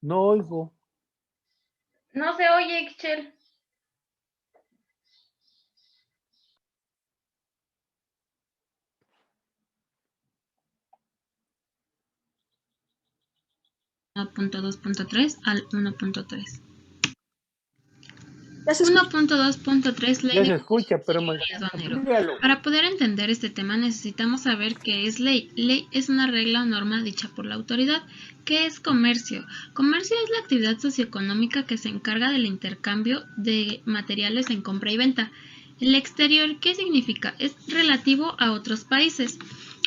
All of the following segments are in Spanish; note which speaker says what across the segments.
Speaker 1: No oigo.
Speaker 2: No se oye, Ixchel.
Speaker 3: Punto 2.3 al 1.3. 1.2.3
Speaker 1: Ya se
Speaker 3: Ley
Speaker 1: escucha, pero
Speaker 3: aduanero.
Speaker 1: amplíalo.
Speaker 3: Para poder entender este tema necesitamos saber qué es ley. Ley es una regla o norma dicha por la autoridad. ¿Qué es comercio? Comercio es la actividad socioeconómica que se encarga del intercambio de materiales en compra y venta. El exterior, ¿qué significa? Es relativo a otros países.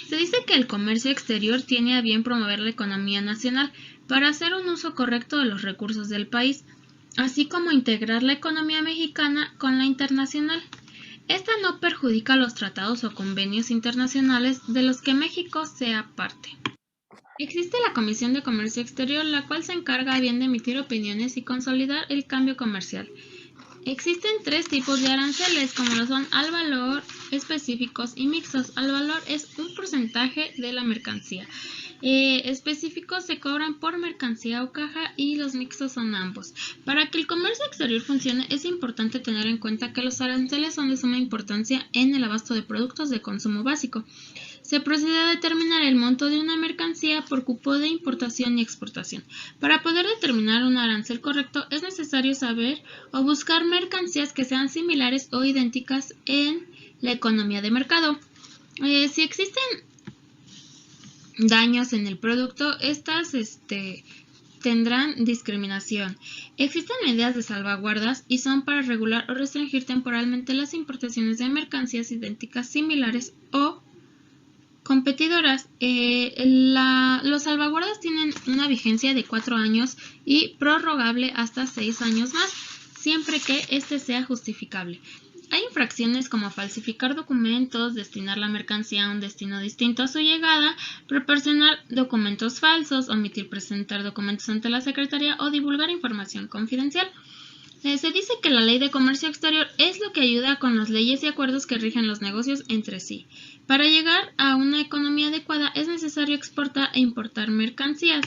Speaker 3: Se dice que el comercio exterior tiene a bien promover la economía nacional para hacer un uso correcto de los recursos del país, así como integrar la economía mexicana con la internacional. Esta no perjudica los tratados o convenios internacionales de los que México sea parte. Existe la Comisión de Comercio Exterior, la cual se encarga bien de emitir opiniones y consolidar el cambio comercial. Existen tres tipos de aranceles, como lo son al valor, específicos y mixtos. Al valor es un porcentaje de la mercancía. Específicos se cobran por mercancía o caja y los mixtos son ambos. Para que el comercio exterior funcione es importante tener en cuenta que los aranceles son de suma importancia en el abasto de productos de consumo básico. Se procede a determinar el monto de una mercancía por cupo de importación y exportación. Para poder determinar un arancel correcto es necesario saber o buscar mercancías que sean similares o idénticas en la economía de mercado. Si existen daños en el producto, estas tendrán discriminación. Existen medidas de salvaguardas y son para regular o restringir temporalmente las importaciones de mercancías idénticas, similares o competidoras. Los salvaguardas tienen una vigencia de 4 años y prorrogable hasta 6 años más, siempre que este sea justificable. Hay infracciones como falsificar documentos, destinar la mercancía a un destino distinto a su llegada, proporcionar documentos falsos, omitir presentar documentos ante la Secretaría o divulgar información confidencial. Se dice que la Ley de Comercio Exterior es lo que ayuda con las leyes y acuerdos que rigen los negocios entre sí. Para llegar a una economía adecuada es necesario exportar e importar mercancías.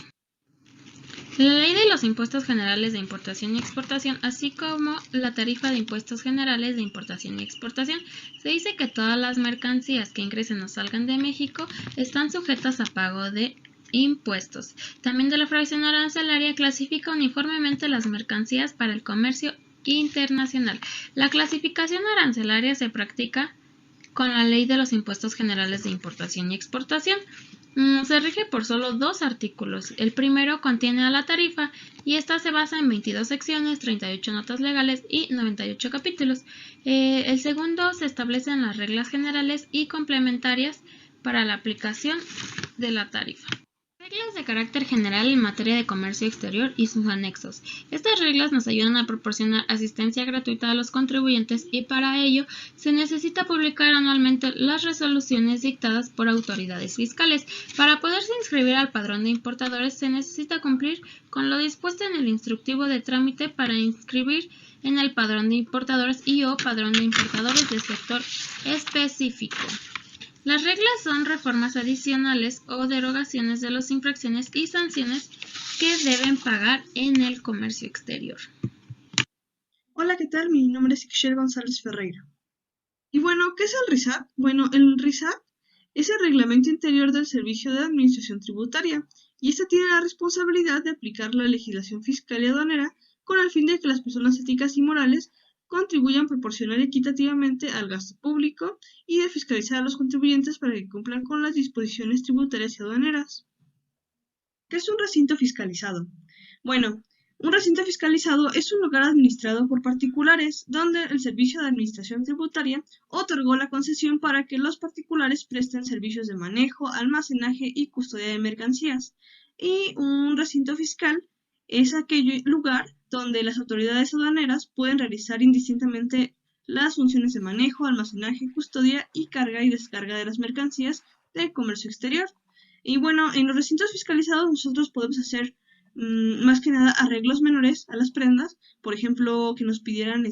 Speaker 3: La Ley de los Impuestos Generales de Importación y Exportación, así como la Tarifa de Impuestos Generales de Importación y Exportación, se dice que todas las mercancías que ingresen o salgan de México están sujetas a pago de impuestos. También de la fracción arancelaria clasifica uniformemente las mercancías para el comercio internacional. La clasificación arancelaria se practica con la Ley de los Impuestos Generales de Importación y Exportación. Se rige por solo 2 artículos. El primero contiene a la tarifa y esta se basa en 22 secciones, 38 notas legales y 98 capítulos. El segundo se establecen las reglas generales y complementarias para la aplicación de la tarifa. Reglas de carácter general en materia de comercio exterior y sus anexos. Estas reglas nos ayudan a proporcionar asistencia gratuita a los contribuyentes y para ello se necesita publicar anualmente las resoluciones dictadas por autoridades fiscales. Para poderse inscribir al padrón de importadores se necesita cumplir con lo dispuesto en el instructivo de trámite para inscribir en el padrón de importadores y o padrón de importadores del sector específico. Las reglas son reformas adicionales o derogaciones de las infracciones y sanciones que deben pagar en el comercio exterior.
Speaker 4: Hola, ¿qué tal? Mi nombre es Ixchel González Ferreira. Y bueno, ¿qué es el RISAT? Bueno, el RISAT es el Reglamento Interior del Servicio de Administración Tributaria y este tiene la responsabilidad de aplicar la legislación fiscal y aduanera con el fin de que las personas éticas y morales contribuyan proporcional y equitativamente al gasto público y de fiscalizar a los contribuyentes para que cumplan con las disposiciones tributarias y aduaneras. ¿Qué es un recinto fiscalizado? Bueno, un recinto fiscalizado es un lugar administrado por particulares donde el Servicio de Administración Tributaria otorgó la concesión para que los particulares presten servicios de manejo, almacenaje y custodia de mercancías. Y un recinto fiscal es aquel lugar donde las autoridades aduaneras pueden realizar indistintamente las funciones de manejo, almacenaje, custodia y carga y descarga de las mercancías del comercio exterior. Y bueno, en los recintos fiscalizados nosotros podemos hacer más que nada arreglos menores a las prendas, por ejemplo, que nos pidieran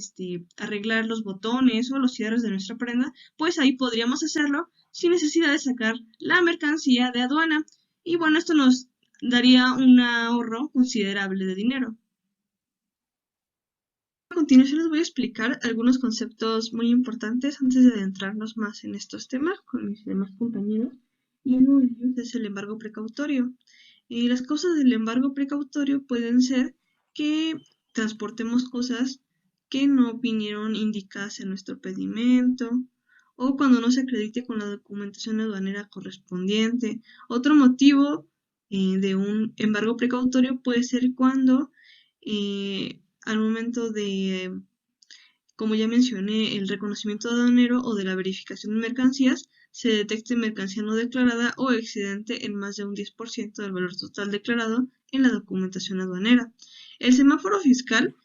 Speaker 4: arreglar los botones o los cierres de nuestra prenda, pues ahí podríamos hacerlo sin necesidad de sacar la mercancía de aduana. Y bueno, esto nos daría un ahorro considerable de dinero. A continuación les voy a explicar algunos conceptos muy importantes antes de adentrarnos más en estos temas con mis demás compañeros, y uno de ellos es el embargo precautorio. Las causas del embargo precautorio pueden ser que transportemos cosas que no vinieron indicadas en nuestro pedimento, o cuando no se acredite con la documentación aduanera correspondiente. Otro motivo de un embargo precautorio puede ser cuando al momento de, como ya mencioné, el reconocimiento aduanero o de la verificación de mercancías, se detecte mercancía no declarada o excedente en más de un 10% del valor total declarado en la documentación aduanera. El semáforo fiscal,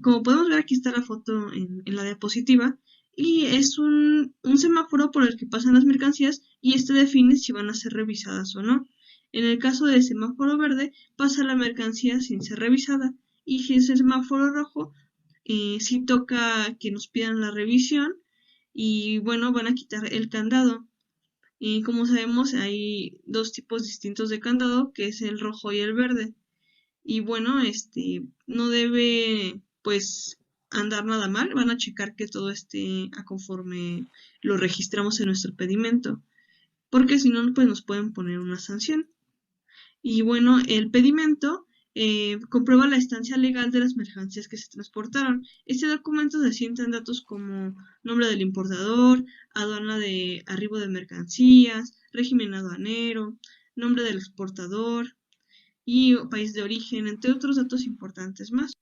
Speaker 4: como podemos ver, aquí está la foto en la diapositiva, y es un semáforo por el que pasan las mercancías y este define si van a ser revisadas o no. En el caso del semáforo verde, pasa la mercancía sin ser revisada, y si es el semáforo rojo, sí toca que nos pidan la revisión y bueno, van a quitar el candado. Y como sabemos, hay dos tipos distintos de candado, que es el rojo y el verde. Y bueno, no debe pues andar nada mal, van a checar que todo esté a conforme lo registramos en nuestro pedimento, porque si no, pues nos pueden poner una sanción. Y bueno, el pedimento comprueba la estancia legal de las mercancías que se transportaron. Este documento se asienta en datos como nombre del importador, aduana de arribo de mercancías, régimen aduanero, nombre del exportador y país de origen, entre otros datos importantes más.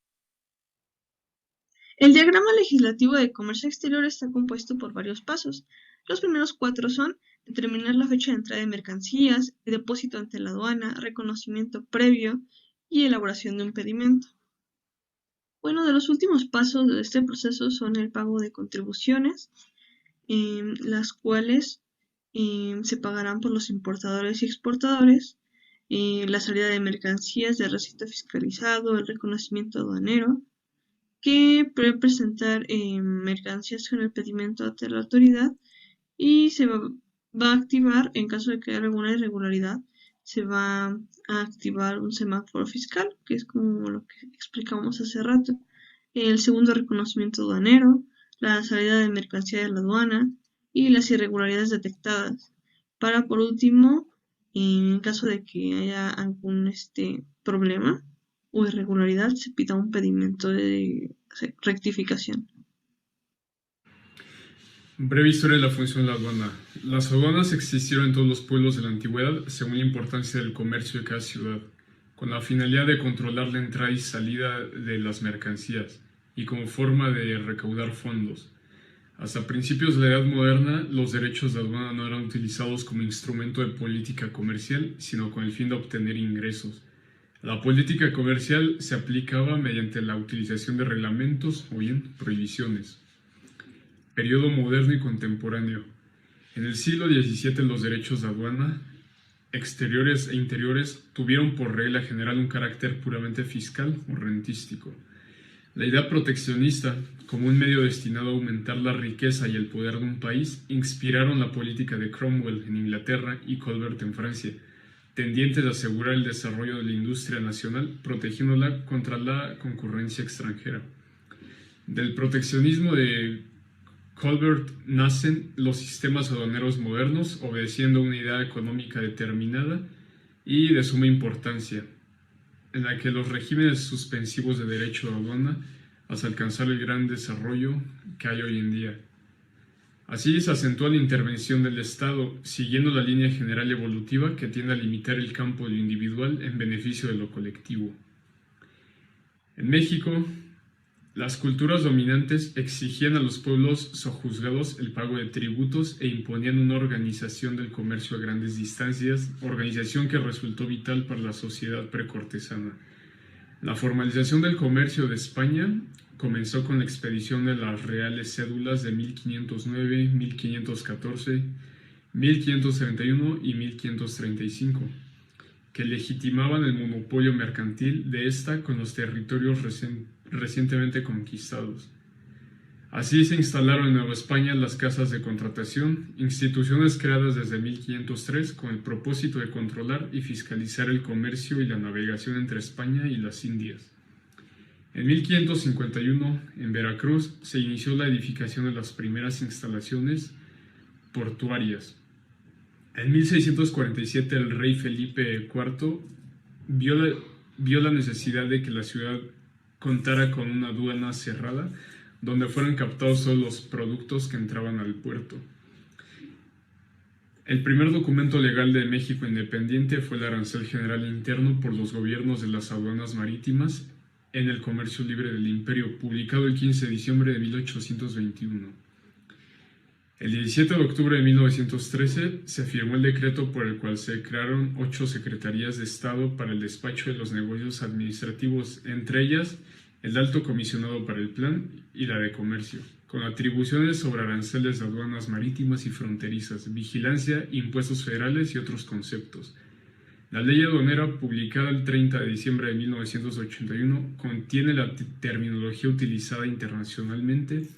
Speaker 4: El diagrama legislativo de comercio exterior está compuesto por varios pasos. Los primeros 4 son determinar la fecha de entrada de mercancías, el depósito ante la aduana, reconocimiento previo y elaboración de un pedimento. Bueno, de los últimos pasos de este proceso son el pago de contribuciones, las cuales se pagarán por los importadores y exportadores, la salida de mercancías de recinto fiscalizado, el reconocimiento aduanero, que puede presentar mercancías con el pedimento ante la autoridad, y se va a activar, en caso de que haya alguna irregularidad, se va a activar un semáforo fiscal, que es como lo que explicamos hace rato. El segundo, reconocimiento aduanero, la salida de mercancía de la aduana y las irregularidades detectadas. Para, por último, en caso de que haya algún problema o irregularidad, se pida un pedimento de rectificación.
Speaker 1: Breve historia de la función de la aduana. Las aduanas existieron en todos los pueblos de la antigüedad según la importancia del comercio de cada ciudad, con la finalidad de controlar la entrada y salida de las mercancías y como forma de recaudar fondos. Hasta principios de la Edad Moderna, los derechos de aduana no eran utilizados como instrumento de política comercial, sino con el fin de obtener ingresos. La política comercial se aplicaba mediante la utilización de reglamentos o bien prohibiciones. Periodo moderno y contemporáneo. En el siglo XVII los derechos de aduana, exteriores e interiores, tuvieron por regla general un carácter puramente fiscal o rentístico. La idea proteccionista, como un medio destinado a aumentar la riqueza y el poder de un país, inspiraron la política de Cromwell en Inglaterra y Colbert en Francia, tendientes a asegurar el desarrollo de la industria nacional, protegiéndola contra la concurrencia extranjera. Del proteccionismo de Colbert nacen los sistemas aduaneros modernos, obedeciendo a una idea económica determinada y de suma importancia, en la que los regímenes suspensivos de derecho de aduana hasta alcanzar el gran desarrollo que hay hoy en día. Así se acentúa la intervención del Estado, siguiendo la línea general evolutiva que tiende a limitar el campo de lo individual en beneficio de lo colectivo. En México, las culturas dominantes exigían a los pueblos sojuzgados el pago de tributos e imponían una organización del comercio a grandes distancias, organización que resultó vital para la sociedad precortesana. La formalización del comercio de España comenzó con la expedición de las reales cédulas de 1509, 1514, 1531 y 1535, que legitimaban el monopolio mercantil de esta con los territorios recientemente conquistados. Así se instalaron en Nueva España las casas de contratación, instituciones creadas desde 1503 con el propósito de controlar y fiscalizar el comercio y la navegación entre España y las Indias. En 1551, en Veracruz, se inició la edificación de las primeras instalaciones portuarias. En 1647, el rey Felipe IV vio la necesidad de que la ciudad contara con una aduana cerrada, donde fueran captados solo los productos que entraban al puerto. El primer documento legal de México independiente fue el Arancel General Interno por los gobiernos de las aduanas marítimas en el comercio libre del Imperio, publicado el 15 de diciembre de 1821. El 17 de octubre de 1913 se firmó el decreto por el cual se crearon 8 secretarías de Estado para el despacho de los negocios administrativos, entre ellas el Alto Comisionado para el Plan y la de Comercio, con atribuciones sobre aranceles de aduanas marítimas y fronterizas, vigilancia, impuestos federales y otros conceptos. La ley aduanera, publicada el 30 de diciembre de 1981, contiene la terminología utilizada internacionalmente.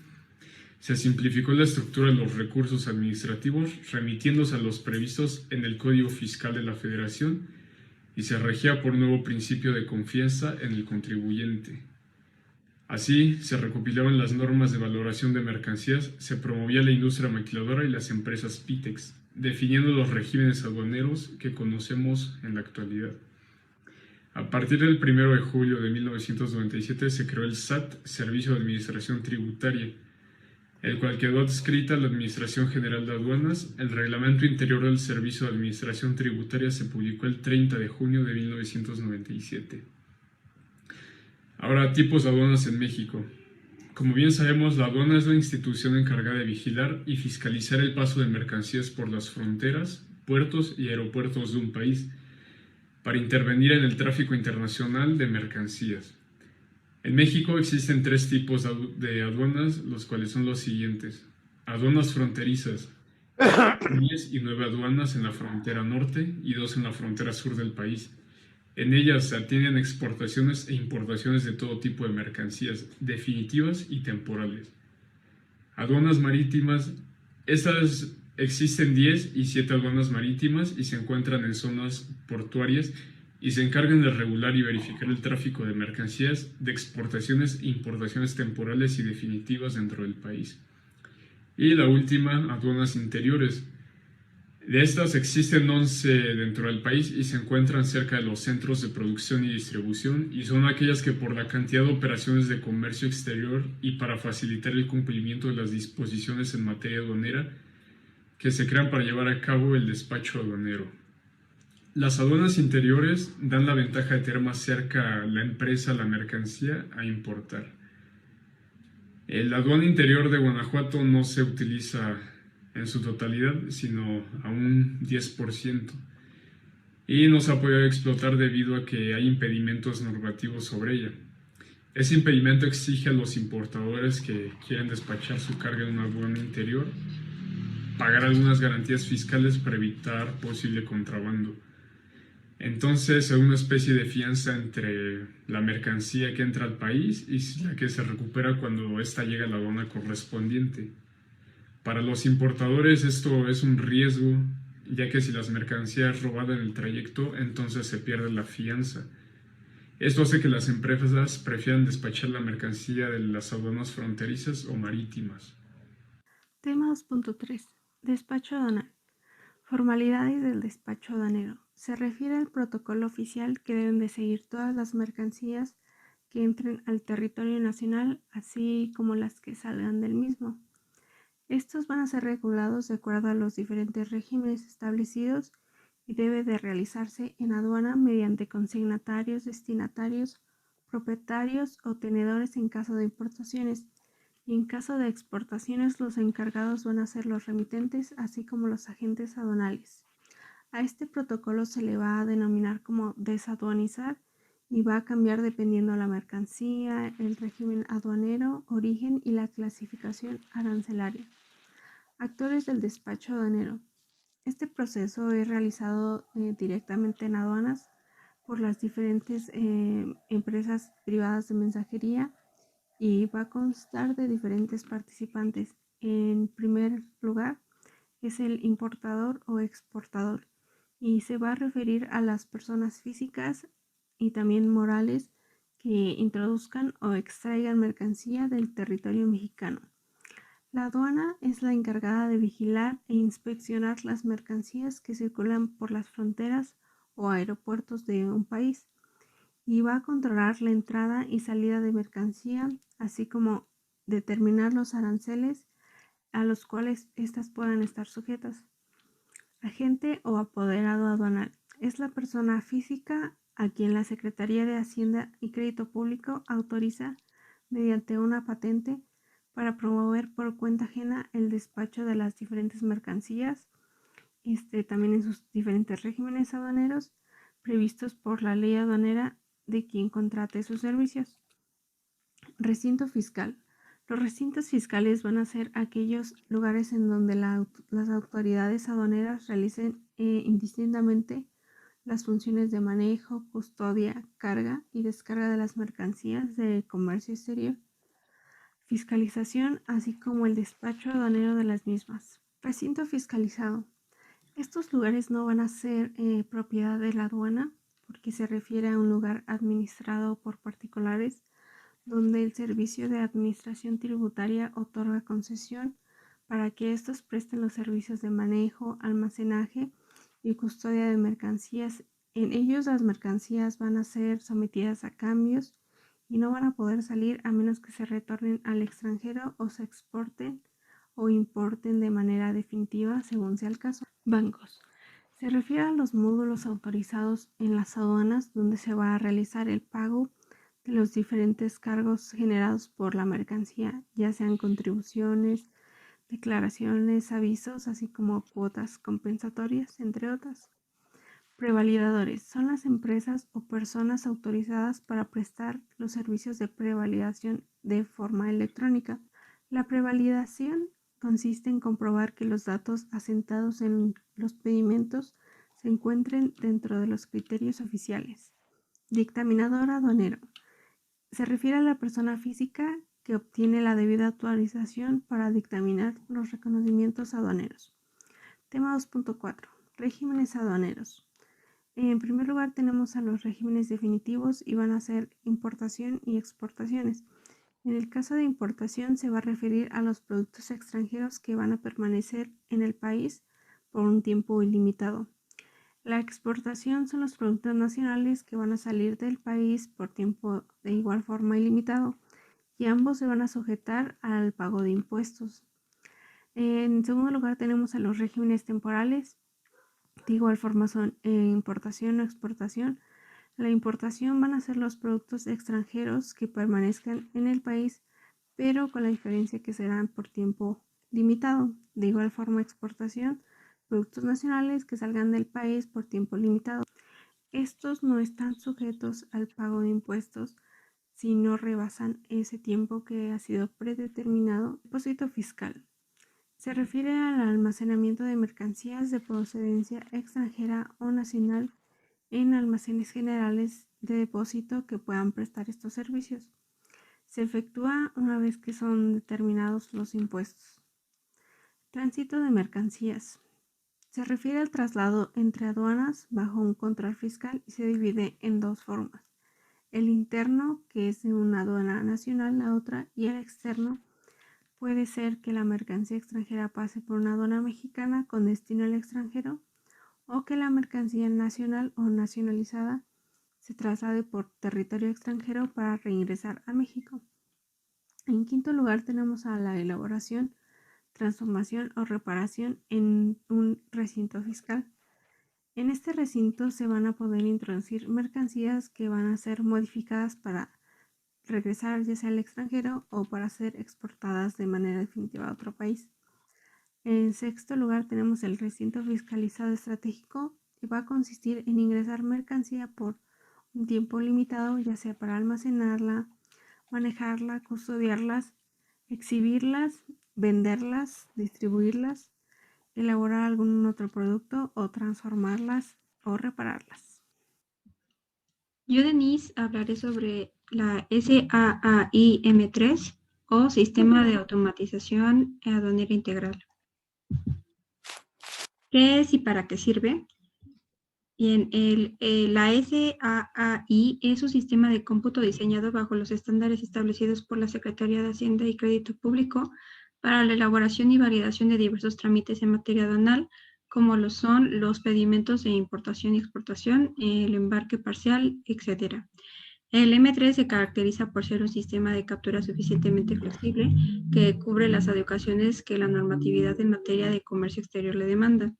Speaker 1: Se simplificó la estructura de los recursos administrativos, remitiéndose a los previstos en el Código Fiscal de la Federación, y se regía por un nuevo principio de confianza en el contribuyente. Así, se recopilaban las normas de valoración de mercancías, se promovía la industria maquiladora y las empresas PITEX, definiendo los regímenes aduaneros que conocemos en la actualidad. A partir del 1 de julio de 1997 se creó el SAT, Servicio de Administración Tributaria, el cual quedó adscrita a la Administración General de Aduanas. El Reglamento Interior del Servicio de Administración Tributaria se publicó el 30 de junio de 1997. Ahora, tipos de aduanas en México. Como bien sabemos, la aduana es la institución encargada de vigilar y fiscalizar el paso de mercancías por las fronteras, puertos y aeropuertos de un país, para intervenir en el tráfico internacional de mercancías. En México existen 3 tipos de aduanas, los cuales son los siguientes: aduanas fronterizas, 10 y 9 aduanas en la frontera norte y 2 en la frontera sur del país. En ellas se atienden exportaciones e importaciones de todo tipo de mercancías, definitivas y temporales. Aduanas marítimas, estas existen 10 y 7 aduanas marítimas y se encuentran en zonas portuarias y se encargan de regular y verificar el tráfico de mercancías, de exportaciones e importaciones temporales y definitivas dentro del país. Y la última, aduanas interiores. De estas existen 11 dentro del país y se encuentran cerca de los centros de producción y distribución, y son aquellas que por la cantidad de operaciones de comercio exterior y para facilitar el cumplimiento de las disposiciones en materia aduanera que se crean para llevar a cabo el despacho aduanero. Las aduanas interiores dan la ventaja de tener más cerca la empresa, la mercancía a importar. La aduana interior de Guanajuato no se utiliza en su totalidad, sino a un 10%. Y no se ha podido explotar debido a que hay impedimentos normativos sobre ella. Ese impedimento exige a los importadores que quieren despachar su carga en una aduana interior pagar algunas garantías fiscales para evitar posible contrabando. Entonces, es una especie de fianza entre la mercancía que entra al país y la que se recupera cuando ésta llega a la aduana correspondiente. Para los importadores esto es un riesgo, ya que si las mercancías robadas en el trayecto, entonces se pierde la fianza. Esto hace que las empresas prefieran despachar la mercancía de las aduanas fronterizas o marítimas.
Speaker 5: Tema 2.3. Despacho aduanal. Formalidades del despacho aduanero. Se refiere al protocolo oficial que deben de seguir todas las mercancías que entren al territorio nacional, así como las que salgan del mismo. Estos van a ser regulados de acuerdo a los diferentes regímenes establecidos y debe de realizarse en aduana mediante consignatarios, destinatarios, propietarios o tenedores en caso de importaciones, y en caso de exportaciones los encargados van a ser los remitentes, así como los agentes aduanales. A este protocolo se le va a denominar como desaduanizar y va a cambiar dependiendo de la mercancía, el régimen aduanero, origen y la clasificación arancelaria. Actores del despacho aduanero. Este proceso es realizado directamente en aduanas por las diferentes empresas privadas de mensajería y va a constar de diferentes participantes. En primer lugar es el importador o exportador y se va a referir a las personas físicas y también morales que introduzcan o extraigan mercancía del territorio mexicano. La aduana es la encargada de vigilar e inspeccionar las mercancías que circulan por las fronteras o aeropuertos de un país y va a controlar la entrada y salida de mercancía, así como determinar los aranceles a los cuales éstas puedan estar sujetas. Agente o apoderado aduanal es la persona física a quien la Secretaría de Hacienda y Crédito Público autoriza mediante una patente para promover por cuenta ajena el despacho de las diferentes mercancías, también en sus diferentes regímenes aduaneros previstos por la ley aduanera de quien contrate sus servicios. Recinto fiscal. Los recintos fiscales van a ser aquellos lugares en donde las autoridades aduaneras realicen indistintamente las funciones de manejo, custodia, carga y descarga de las mercancías de comercio exterior, fiscalización, así como el despacho aduanero de las mismas. Recinto fiscalizado. Estos lugares no van a ser propiedad de la aduana porque se refiere a un lugar administrado por particulares donde el Servicio de Administración Tributaria otorga concesión para que estos presten los servicios de manejo, almacenaje y custodia de mercancías. En ellos las mercancías van a ser sometidas a cambios y no van a poder salir a menos que se retornen al extranjero o se exporten o importen de manera definitiva según sea el caso. Bancos. Se refiere a los módulos autorizados en las aduanas donde se va a realizar el pago de los diferentes cargos generados por la mercancía, ya sean contribuciones, declaraciones, avisos, así como cuotas compensatorias, entre otras. Prevalidadores son las empresas o personas autorizadas para prestar los servicios de prevalidación de forma electrónica. La prevalidación consiste en comprobar que los datos asentados en los pedimentos se encuentren dentro de los criterios oficiales. Dictaminador aduanero. Se refiere a la persona física que obtiene la debida autorización para dictaminar los reconocimientos aduaneros. Tema 2.4. Regímenes aduaneros. En primer lugar tenemos a los regímenes definitivos y van a ser importación y exportaciones. En el caso de importación se va a referir a los productos extranjeros que van a permanecer en el país por un tiempo ilimitado. La exportación son los productos nacionales que van a salir del país por tiempo de igual forma ilimitado y ambos se van a sujetar al pago de impuestos. En segundo lugar tenemos a los regímenes temporales. De igual forma son importación o exportación. La importación van a ser los productos extranjeros que permanezcan en el país, pero con la diferencia que serán por tiempo limitado. De igual forma exportación, productos nacionales que salgan del país por tiempo limitado. Estos no están sujetos al pago de impuestos si no rebasan ese tiempo que ha sido predeterminado. Depósito fiscal. Se refiere al almacenamiento de mercancías de procedencia extranjera o nacional en almacenes generales de depósito que puedan prestar estos servicios. Se efectúa una vez que son determinados los impuestos. Tránsito de mercancías. Se refiere al traslado entre aduanas bajo un control fiscal y se divide en dos formas. El interno, que es de una aduana nacional a otra, y el externo, puede ser que la mercancía extranjera pase por una aduana mexicana con destino al extranjero o que la mercancía nacional o nacionalizada se traslade por territorio extranjero para reingresar a México. En quinto lugar tenemos a la elaboración, transformación o reparación en un recinto fiscal. En este recinto se van a poder introducir mercancías que van a ser modificadas para regresar ya sea al extranjero o para ser exportadas de manera definitiva a otro país. En sexto lugar tenemos el recinto fiscalizado estratégico, que va a consistir en ingresar mercancía por un tiempo limitado, ya sea para almacenarla, manejarla, custodiarlas, exhibirlas, venderlas, distribuirlas, elaborar algún otro producto o transformarlas o repararlas.
Speaker 6: Yo, Denise, hablaré sobre la SAAIM3 o Sistema de Automatización Aduanera Integral. ¿Qué es y para qué sirve? Bien, la SAAI es un sistema de cómputo diseñado bajo los estándares establecidos por la Secretaría de Hacienda y Crédito Público para la elaboración y validación de diversos trámites en materia aduanal, como lo son los pedimentos de importación y exportación, el embarque parcial, etc. El M3 se caracteriza por ser un sistema de captura suficientemente flexible que cubre las adecuaciones que la normatividad en materia de comercio exterior le demanda.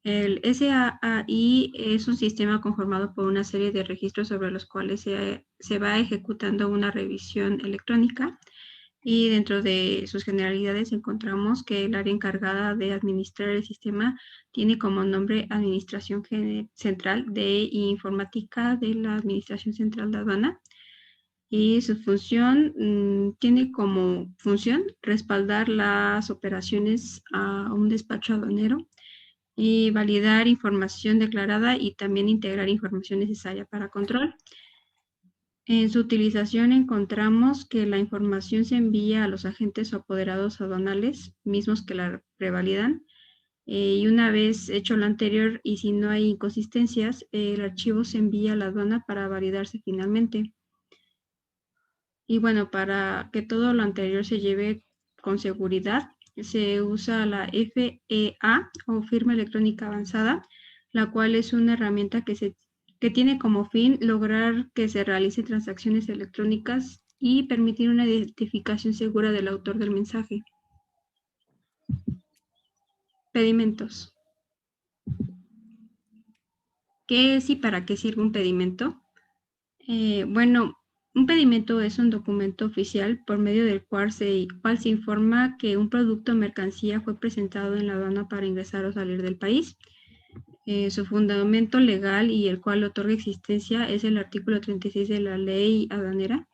Speaker 6: El SAAI es un sistema conformado por una serie de registros sobre los cuales se va ejecutando una revisión electrónica, y dentro de sus generalidades encontramos que el área encargada de administrar el sistema tiene como nombre Administración Central de Informática de la Administración Central de Aduana, y su función tiene como función respaldar las operaciones a un despacho aduanero y validar información declarada y también integrar información necesaria para control. En su utilización encontramos que la información se envía a los agentes o apoderados aduanales, mismos que la prevalidan, y una vez hecho lo anterior y si no hay inconsistencias, el archivo se envía a la aduana para validarse finalmente. Y bueno, para que todo lo anterior se lleve con seguridad, se usa la FEA o firma electrónica avanzada, la cual es una herramienta que tiene como fin lograr que se realicen transacciones electrónicas y permitir una identificación segura del autor del mensaje. Pedimentos. ¿Qué es y para qué sirve un pedimento? Bueno, un pedimento es un documento oficial por medio del cual se informa que un producto o mercancía fue presentado en la aduana para ingresar o salir del país. Su fundamento legal y el cual otorga existencia es el artículo 36 de la ley aduanera.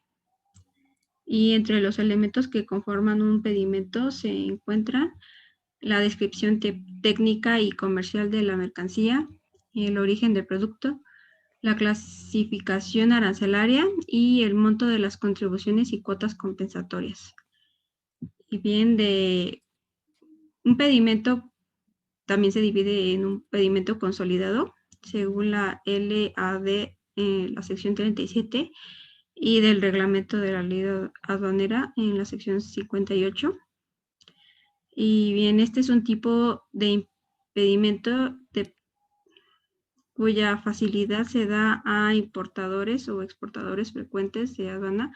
Speaker 6: Y entre los elementos que conforman un pedimento se encuentran la descripción técnica y comercial de la mercancía, el origen del producto, la clasificación arancelaria y el monto de las contribuciones y cuotas compensatorias. Y bien, un pedimento también se divide en un pedimento consolidado, según la LAD, la sección 37, y del reglamento de la ley aduanera en la sección 58. Y bien, este es un tipo de impedimento cuya facilidad se da a importadores o exportadores frecuentes de aduana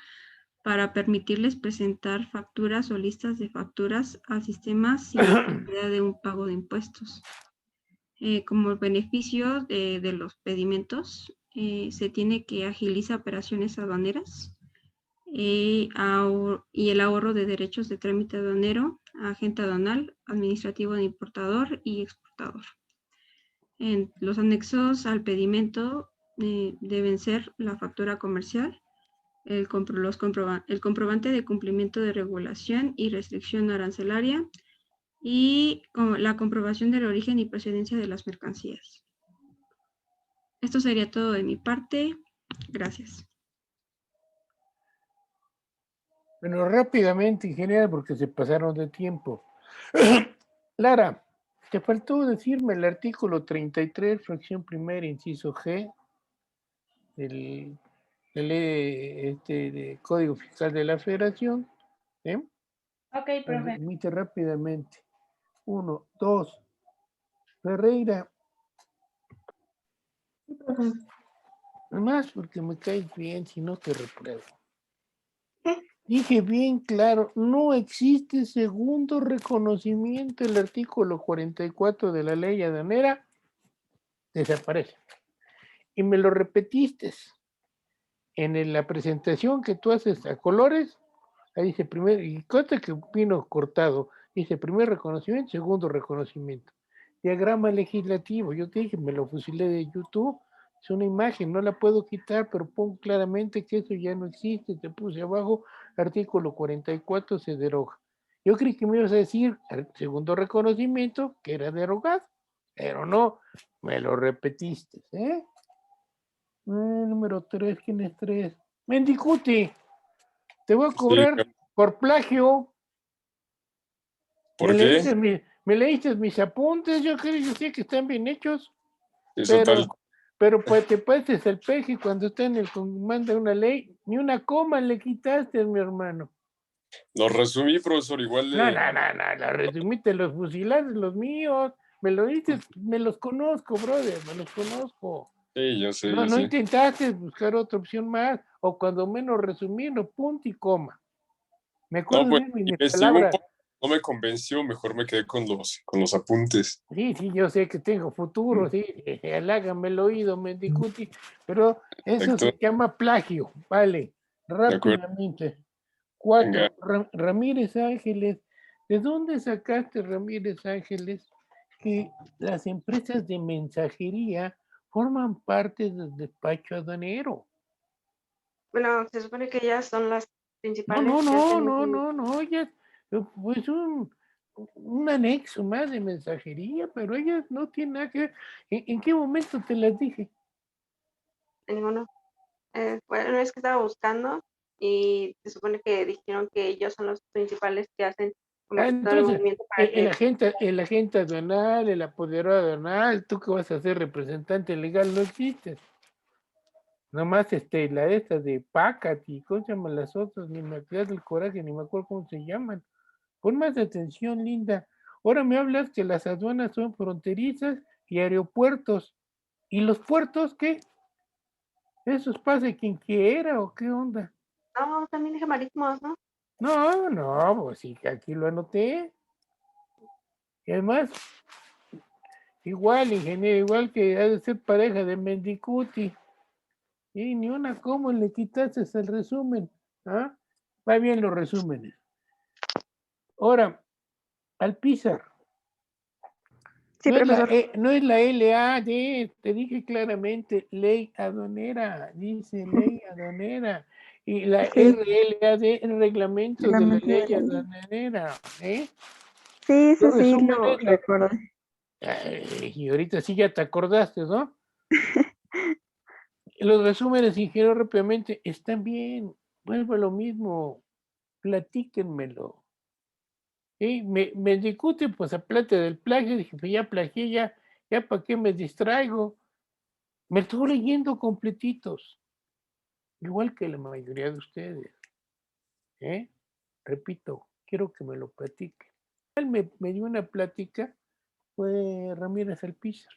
Speaker 6: para permitirles presentar facturas o listas de facturas al sistema sin necesidad de un pago de impuestos. Como beneficio de los pedimentos, se tiene que agilizar operaciones aduaneras y el ahorro de derechos de trámite aduanero, agente aduanal, administrativo de importador y exportador. En los anexos al pedimento deben ser la factura comercial, el comprobante de cumplimiento de regulación y restricción arancelaria y la comprobación del origen y procedencia de las mercancías. Esto sería todo de mi parte. Gracias.
Speaker 7: Bueno, rápidamente, ingeniera, porque se pasaron de tiempo. Lara, te faltó decirme el artículo 33, fracción primera, inciso G, del Código Fiscal de la Federación.
Speaker 2: Ok, profe.
Speaker 7: Emite rápidamente. 1, 2. Ferreira. Más porque me caes bien, si no te repruebo. Dije bien claro, no existe segundo reconocimiento. El artículo 44 de la ley aduanera desaparece. Y me lo repetiste en la presentación que tú haces a colores. Ahí dice primero, y consta que vino cortado, dice primer reconocimiento, segundo reconocimiento. Diagrama legislativo, yo te dije, me lo fusilé de YouTube, es una imagen, no la puedo quitar, pero pongo claramente que eso ya no existe, te puse abajo, artículo 44 se deroga. Yo creí que me ibas a decir, segundo reconocimiento, que era derogado, pero no, me lo repetiste, Número 3, ¿quién es 3? Mendicuti, te voy a
Speaker 8: Sí,
Speaker 7: cobrar por plagio.
Speaker 8: ¿por qué?
Speaker 7: Me leíste mis apuntes, yo sé que están bien hechos,
Speaker 8: Eso tal.
Speaker 7: pero pues te pases el peje cuando está en el manda una ley, ni una coma le quitaste, mi hermano.
Speaker 8: Lo resumí, profesor, igual
Speaker 7: No,
Speaker 8: de...
Speaker 7: la resumiste, los fusilados, los míos, me lo dices, me los conozco, brother, me los conozco.
Speaker 8: Sí, yo sé,
Speaker 7: No,
Speaker 8: yo
Speaker 7: no
Speaker 8: sé.
Speaker 7: intentaste buscar otra opción más, o cuando menos resumirlo, punto y coma. Me
Speaker 8: No,
Speaker 7: acuerdo
Speaker 8: pues,
Speaker 7: bien de mis
Speaker 8: investigo un
Speaker 7: palabras.
Speaker 8: poco, no me convenció, mejor me quedé con los apuntes.
Speaker 7: Sí, yo sé que tengo futuro, sí, halágame el oído, Mendicuti, pero eso
Speaker 8: Exacto,
Speaker 7: se llama plagio, vale,
Speaker 8: de acuerdo.
Speaker 7: rápidamente.
Speaker 8: Venga,
Speaker 7: 4, Ramírez Ángeles, ¿de dónde sacaste, Ramírez Ángeles, que las empresas de mensajería forman parte del despacho aduanero?
Speaker 2: Bueno, se supone que ellas son las
Speaker 7: No,
Speaker 2: principales que hacen
Speaker 7: ellas, pues un anexo más de mensajería, pero ellas no tienen nada que ver. ¿En qué momento te las dije?
Speaker 2: ninguno. Bueno, es que estaba buscando y se supone que dijeron que ellos son los principales que hacen como que todo el
Speaker 7: Entonces,
Speaker 2: movimiento para que...
Speaker 7: el agente aduanal, el apoderado aduanal, tú que vas a ser representante legal, no existes. Nomás la esta de Pacati, ¿cómo se llaman las otras? Ni me acuerdo del coraje, ni me acuerdo cómo se llaman. Pon más atención, linda. Ahora me hablas que las aduanas son fronterizas y aeropuertos. ¿Y los puertos qué? ¿Esos pasa quien quiera o qué onda?
Speaker 2: No, también dije marítimos, ¿no?
Speaker 7: No, pues sí, aquí lo anoté. Y además, igual, ingeniero, igual que ha de ser pareja de Mendicuti. Y ni una coma le quitaste el resumen. ¿Ah? Va bien los resúmenes. Ahora, Alpizar.
Speaker 6: Sí, profesor.
Speaker 7: No es la LAD, te dije claramente, ley aduanera, dice ley aduanera. Y la
Speaker 6: Sí,
Speaker 7: RLAD, el reglamento de la
Speaker 6: reglamento de
Speaker 7: ley
Speaker 6: la ley.
Speaker 7: aduanera.
Speaker 6: Sí, eso
Speaker 7: Los
Speaker 6: sí lo
Speaker 7: resúmenes,
Speaker 6: recuerdo.
Speaker 7: y ahorita sí ya te acordaste, ¿no? Los resúmenes, ingeniero, rápidamente, están bien, vuelvo a lo mismo, platíquenmelo. Me discuten, pues aplate del plagio, dije, pues ya plagié, ya para qué me distraigo. Me estoy leyendo completitos, igual que la mayoría de ustedes. Repito, quiero que me lo platiquen. Me dio una plática, fue Ramírez Alpizar.